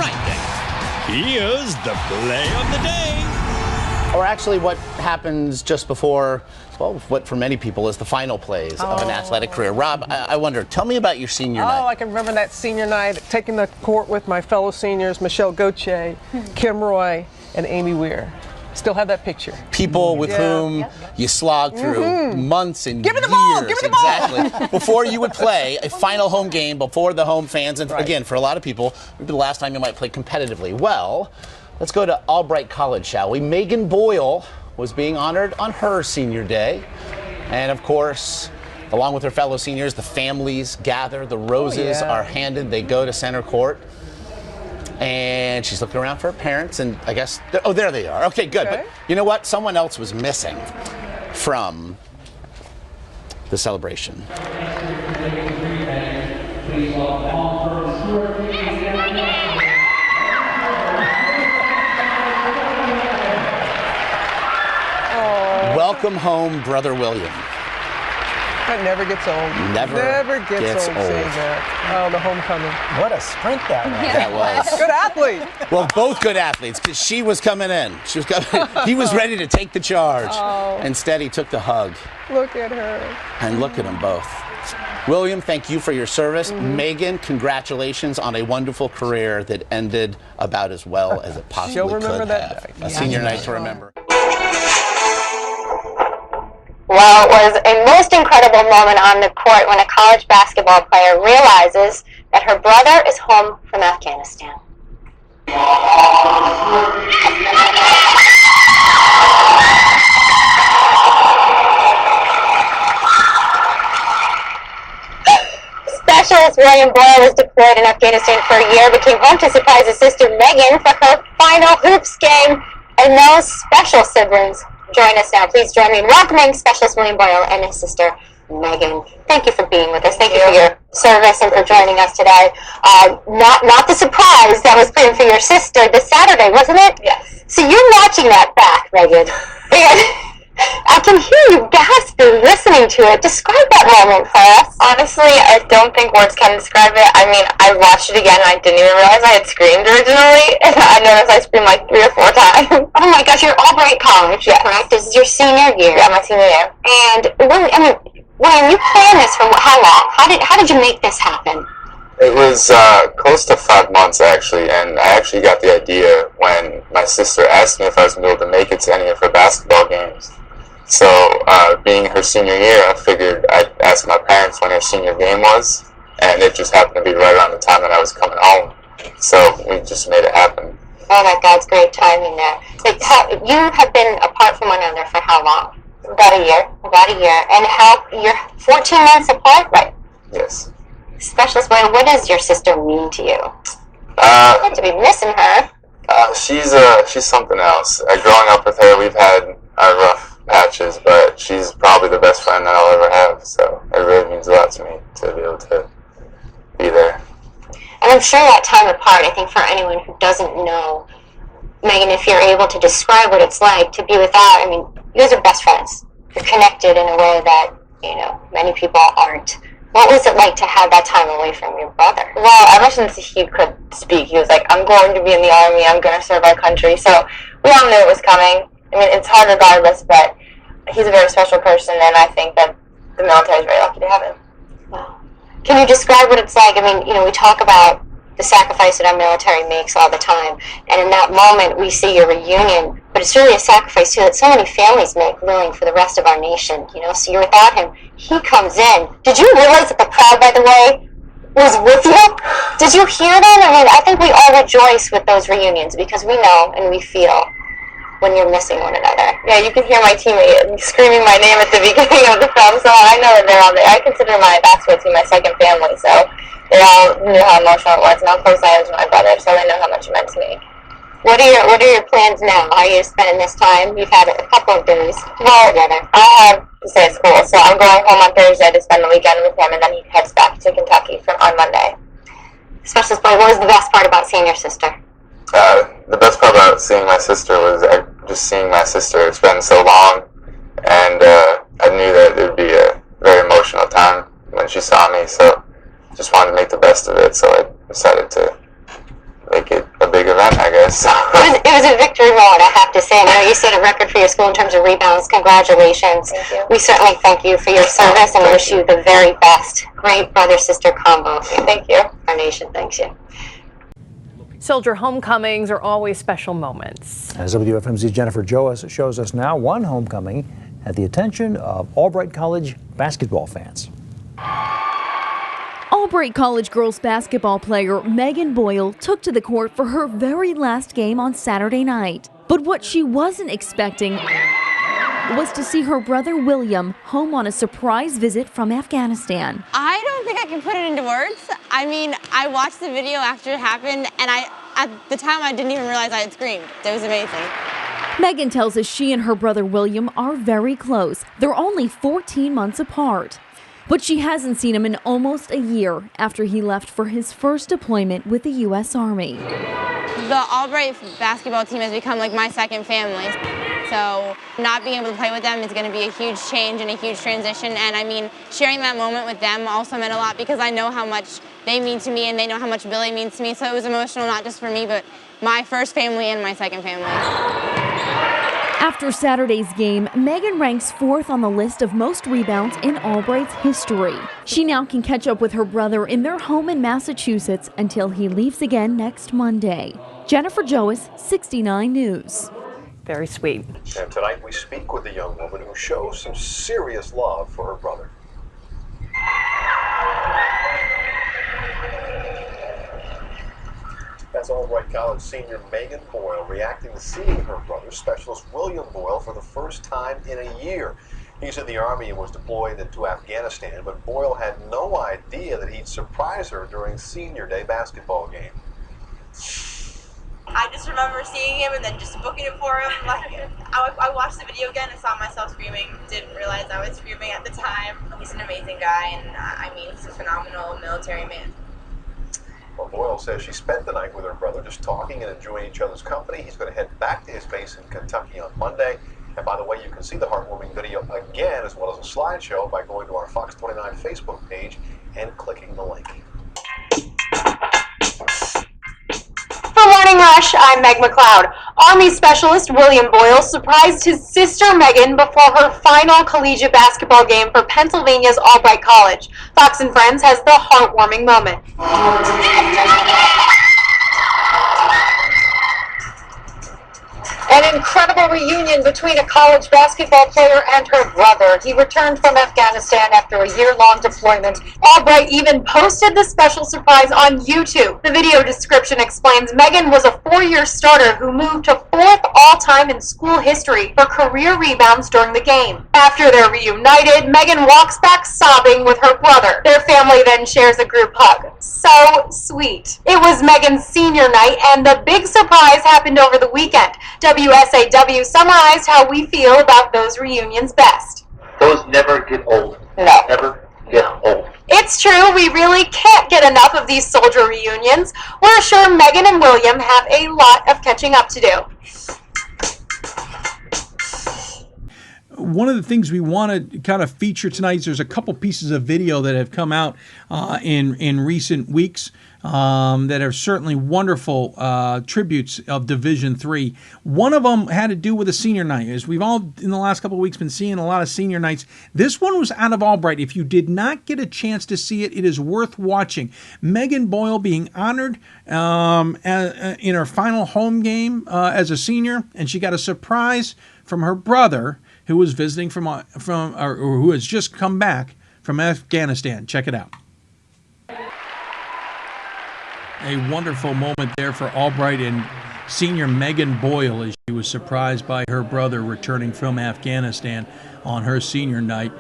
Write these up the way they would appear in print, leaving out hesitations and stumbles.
right then. Here's the play of the day. Or actually what happens just before, well, what for many people is the final plays of an athletic career. Rob, I wonder, tell me about your senior night. Oh, I can remember that senior night, taking the court with my fellow seniors, Michelle Gauthier, Kim Roy, and Amy Weir. Still have that picture. People with whom you slogged through months and Give me the years. ball! Give me the ball! Exactly. Before you would play a final home game before the home fans. And again, for a lot of people, maybe the last time you might play competitively. Well, let's go to Albright College, shall we? Meghan Boyle was being honored on her senior day. And of course, along with her fellow seniors, the families gather, the roses are handed, they go to center court. And she's looking around for her parents, and I guess, oh, there they are. Okay, good. But you know what? Someone else was missing from the celebration. Welcome home, Brother William. That never gets old. Never gets old. old. Seeing that. Oh, the homecoming. What a sprint that was. That was. Good athlete. Well, both good athletes, because she was coming in. She was coming. He was ready to take the charge. Instead, he took the hug. Look at her. And look at them both. William, thank you for your service. Meghan, congratulations on a wonderful career that ended about as well as it possibly She'll remember could that have. day. A senior night to remember. Well, it was a most incredible moment on the court when a college basketball player realizes that her brother is home from Afghanistan. Specialist William Boyle was deployed in Afghanistan for a year, became home to surprise his sister Meghan for her final hoops game, and those special siblings join us now. Please join me in welcoming Specialist William Boyle and his sister Meghan. Thank you for being with us. Thank you for your service and for joining us today. Not the surprise that was planned for your sister this Saturday, wasn't it? Yes. So you're watching that back, Meghan. I can hear you gasping listening to it. Describe that moment for us. Honestly, I don't think words can describe it. I mean, I watched it again and I didn't even realize I had screamed originally. And I noticed I screamed like 3 or 4 times. Oh my gosh, you're at Albright College, correct? This is your senior year. Yeah, my senior year. And William, you planned this for how long? How did you make this happen? It was close to 5 months, actually, and I actually got the idea when my sister asked me if I was going to be able to make it to any of her basketball games. So, being her senior year, I figured I'd ask my parents when her senior game was, and it just happened to be right around the time that I was coming home. So, we just made it happen. Oh my God, it's great timing there. Like, you have been apart from one another for how long? About a year. About a year. And you're 14 months apart? Right. Yes. Specialist Boyle, what does your sister mean to you? You have to be missing her. She's something else. Growing up with her, we've had our rough patches, but she's probably the best friend that I'll ever have, so it really means a lot to me to be able to be there. And I'm sure that time apart, I think for anyone who doesn't know, Meghan, if you're able to describe what it's like to be without, I mean, you guys are best friends. You're connected in a way that, many people aren't. What was it like to have that time away from your brother? Well, ever since he could speak, he was like, I'm going to be in the Army, I'm going to serve our country. So we all knew it was coming. I mean, it's hard regardless, but he's a very special person, and I think that the military is very lucky to have him. Wow. Can you describe what it's like? I mean, we talk about the sacrifice that our military makes all the time, and in that moment we see your reunion, but it's really a sacrifice too that so many families make willing for the rest of our nation, so you're without him. He comes in. Did you realize that the crowd, by the way, was with you? Did you hear them? I mean, I think we all rejoice with those reunions because we know and we feel when you're missing one another. Yeah, you can hear my teammate screaming my name at the beginning of the film, so I know that they're all there. I consider my basketball team my second family, so they all knew how emotional it was and how close I was to my brother, so they know how much it meant to me. What are your plans now? How are you spending this time? You've had a couple of days together. I have to stay at school, so I'm going home on Thursday to spend the weekend with him, and then he heads back to Kentucky on Monday. Specialist Boy, what was the best part about seeing your sister? The best part about seeing my sister was just seeing my sister. It's been so long, and I knew that it would be a very emotional time when she saw me, so just wanted to make the best of it, so I decided to make it event, I guess. It was a victory moment, I have to say. I know you set a record for your school in terms of rebounds. Congratulations. Thank you. We certainly thank you for your service and wish you the very best. Great brother-sister combo. Thank you. Our nation thanks you. Soldier homecomings are always special moments. As WFMZ Jennifer Joas shows us now, one homecoming at the attention of Albright College basketball fans. Albright College girls basketball player Meghan Boyle took to the court for her very last game on Saturday night. But what she wasn't expecting was to see her brother William home on a surprise visit from Afghanistan. I don't think I can put it into words. I mean, I watched the video after it happened, and at the time I didn't even realize I had screamed. It was amazing. Meghan tells us she and her brother William are very close. They're only 14 months apart. But she hasn't seen him in almost a year after he left for his first deployment with the U.S. Army. The Albright basketball team has become like my second family. So not being able to play with them is going to be a huge change and a huge transition. And I mean, sharing that moment with them also meant a lot because I know how much they mean to me and they know how much Billy means to me. So it was emotional not just for me, but my first family and my second family. After Saturday's game, Meghan ranks 4th on the list of most rebounds in Albright's history. She now can catch up with her brother in their home in Massachusetts until he leaves again next Monday. Jennifer Joas, 69 News. Very sweet. And tonight we speak with a young woman who shows some serious love for her brother. That's Albright College senior Meghan Boyle reacting to seeing her brother, specialist William Boyle, for the first time in a year. He's in the Army and was deployed to Afghanistan, but Boyle had no idea that he'd surprise her during senior day basketball game. I just remember seeing him and then just booking it for him. Like, I watched the video again and saw myself screaming. Didn't realize I was screaming at the time. He's an amazing guy, and I mean, he's a phenomenal military man. Well, Boyle says she spent the night with her brother just talking and enjoying each other's company. He's going to head back to his base in Kentucky on Monday. And by the way, you can see the heartwarming video again as well as a slideshow by going to our Fox 29 Facebook page and clicking the link. For Morning Rush, I'm Meg McLeod. Army Specialist William Boyle surprised his sister Meghan before her final collegiate basketball game for Pennsylvania's Albright College. Fox and Friends has the heartwarming moment. An incredible reunion between a college basketball player and her brother. He returned from Afghanistan after a year-long deployment. Albright even posted the special surprise on YouTube. The video description explains Meghan was a 4-year starter who moved to 4th all-time in school history for career rebounds during the game. After they're reunited, Meghan walks back sobbing with her brother. Their family then shares a group hug. So sweet. It was Meghan's senior night, and the big surprise happened over the weekend. WSAW summarized how we feel about those reunions best. Those never get old. No. Never get old. It's true, we really can't get enough of these soldier reunions. We're sure Meghan and William have a lot of catching up to do. One of the things we want to kind of feature tonight is there's a couple pieces of video that have come out in recent weeks that are certainly wonderful tributes of Division III. One of them had to do with a senior night. As we've all, in the last couple of weeks, been seeing a lot of senior nights. This one was out of Albright. If you did not get a chance to see it, it is worth watching. Meghan Boyle being honored in her final home game as a senior, and she got a surprise from her brother, who was visiting or who has just come back from Afghanistan. Check it out. A wonderful moment there for Albright and senior Meghan Boyle as she was surprised by her brother returning from Afghanistan on her senior night.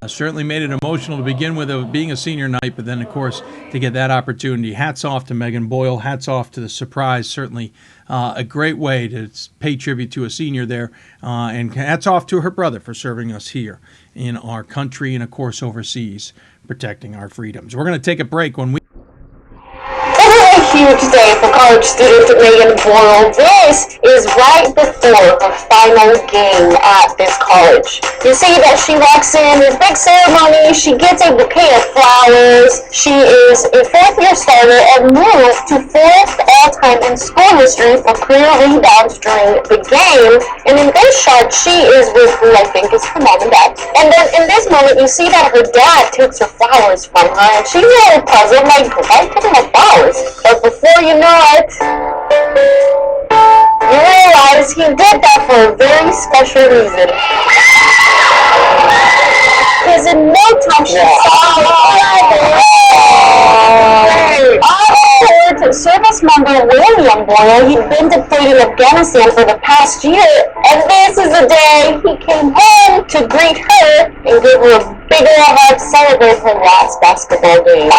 Certainly made it emotional to begin with, being a senior night, but then, of course, to get that opportunity. Hats off to Meghan Boyle. Hats off to the surprise. Certainly a great way to pay tribute to a senior there. And hats off to her brother for serving us here in our country and, of course, overseas, protecting our freedoms. We're going to take a break when we... This is a huge day for college student Meghan Boyle. This is right before her final game at this college. You see that she walks in with big ceremony, she gets a bouquet of flowers, she is a fourth-year starter and moved to fourth all-time in school history for career rebounds during the game. And in this shot, she is with who I think is her mom and dad. And then in this moment, you see that her dad takes her flowers from her, and she's a little puzzled, like, why are you taking my flowers? But before you know it, you realize he did that for a very special reason. Because in no time she service member William Boyle, he'd been deployed in Afghanistan for the past year, and this is the day he came home to greet her and give her a bigger hug, celebrate her last basketball game.